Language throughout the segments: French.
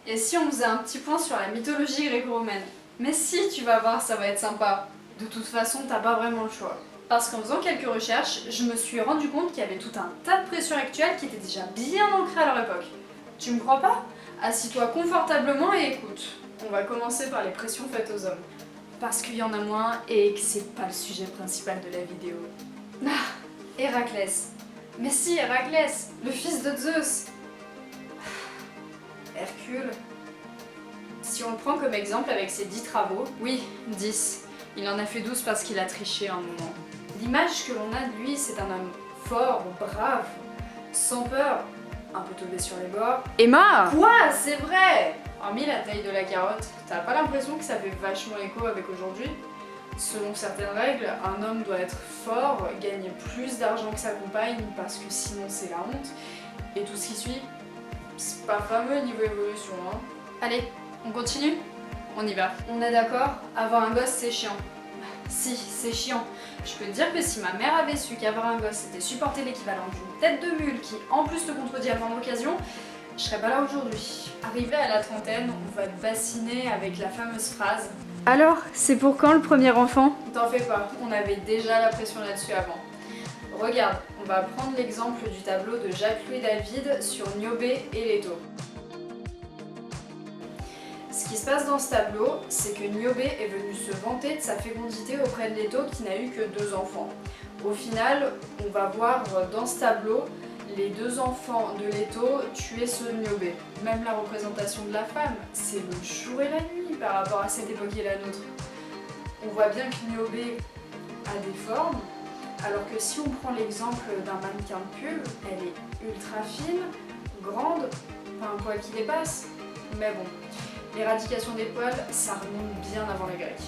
Et si on faisait un petit point sur la mythologie gréco-romaine? Mais si, tu vas voir, ça va être sympa. De toute façon, t'as pas vraiment le choix. Parce qu'en faisant quelques recherches, je me suis rendu compte qu'il y avait tout un tas de pressions actuelles qui étaient déjà bien ancrées à leur époque. Tu me crois pas? Assis-toi confortablement et écoute. On va commencer par les pressions faites aux hommes. Parce qu'il y en a moins et que c'est pas le sujet principal de la vidéo. Ah, Héraclès. Mais si, Héraclès, le fils de Zeus. Hercule. Si on le prend comme exemple avec ses 10 travaux, oui, 10. Il en a fait 12 parce qu'il a triché un moment. L'image que l'on a de lui, c'est un homme fort, brave, sans peur, un peu tombé sur les bords. Emma! Quoi? C'est vrai! Hormis la taille de la carotte, t'as pas l'impression que ça fait vachement écho avec aujourd'hui? Selon certaines règles, un homme doit être fort, gagner plus d'argent que sa compagne parce que sinon c'est la honte, et tout ce qui suit, c'est pas fameux niveau évolution, hein. Allez, on continue? On y va. On est d'accord? Avoir un gosse c'est chiant. Si, c'est chiant. Je peux te dire que si ma mère avait su qu'avoir un gosse c'était supporter l'équivalent d'une tête de mule qui en plus te contredit à grande occasion, je serais pas là aujourd'hui. Arrivé à la trentaine, on va te bassiner avec la fameuse phrase: alors, c'est pour quand le premier enfant? T'en fais pas, on avait déjà la pression là-dessus avant. Regarde, on va prendre l'exemple du tableau de Jacques-Louis David sur Niobé et Leto. Ce qui se passe dans ce tableau, c'est que Niobé est venu se vanter de sa fécondité auprès de Leto qui n'a eu que 2 enfants. Au final, on va voir dans ce tableau les 2 enfants de Leto tuer ceux de Niobé. Même la représentation de la femme, c'est le jour et la nuit par rapport à cette époque et la nôtre. On voit bien que Niobé a des formes, alors que si on prend l'exemple d'un mannequin de pub, elle est ultra fine, grande, pas un poil qui dépasse. Mais bon, l'éradication des poils, ça remonte bien avant les Grecs.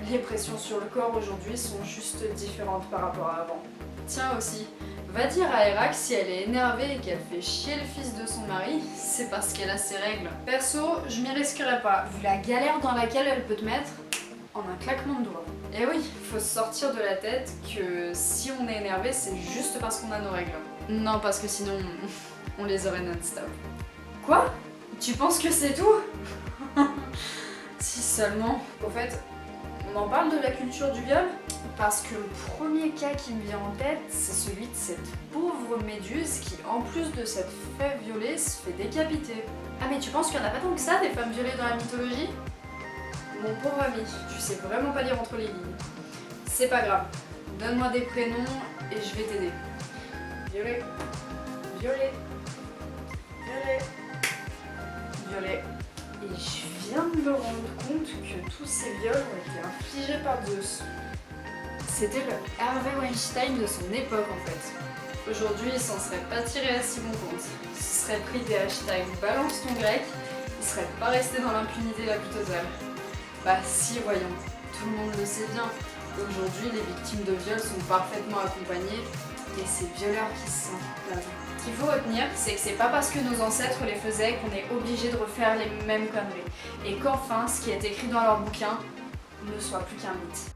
Les pressions sur le corps aujourd'hui sont juste différentes par rapport à avant. Tiens aussi, va dire à Hérac si elle est énervée et qu'elle fait chier le fils de son mari, c'est parce qu'elle a ses règles. Perso, je m'y risquerais pas, vu la galère dans laquelle elle peut te mettre en un claquement de doigts. Et oui, faut se sortir de la tête que si on est énervé, c'est juste parce qu'on a nos règles. Non, parce que sinon, on les aurait non-stop. Quoi? Tu penses que c'est tout? Si seulement. Au fait, on en parle de la culture du viol? Parce que le premier cas qui me vient en tête, c'est celui de cette pauvre méduse qui, en plus de s'être fait violer, se fait décapiter. Ah mais tu penses qu'il y en a pas tant que ça, des femmes violées dans la mythologie? Mon pauvre ami, tu sais vraiment pas lire entre les lignes. C'est pas grave, donne-moi des prénoms et je vais t'aider. Violet, violet, violet, violet. Et je viens de me rendre compte que tous ces viols ont été infligés par Zeus. C'était le Harvey Weinstein de son époque en fait. Aujourd'hui, il s'en serait pas tiré à si bon compte. Il se serait pris des hashtags balance ton grec, il serait pas resté dans l'impunité la plus totale. Bah si, voyons, tout le monde le sait bien. Aujourd'hui, les victimes de viol sont parfaitement accompagnées et c'est violeurs qui se sentent coupables. Ce qu'il faut retenir, c'est que c'est pas parce que nos ancêtres les faisaient qu'on est obligé de refaire les mêmes conneries. Et qu'enfin, ce qui est écrit dans leurs bouquins ne soit plus qu'un mythe.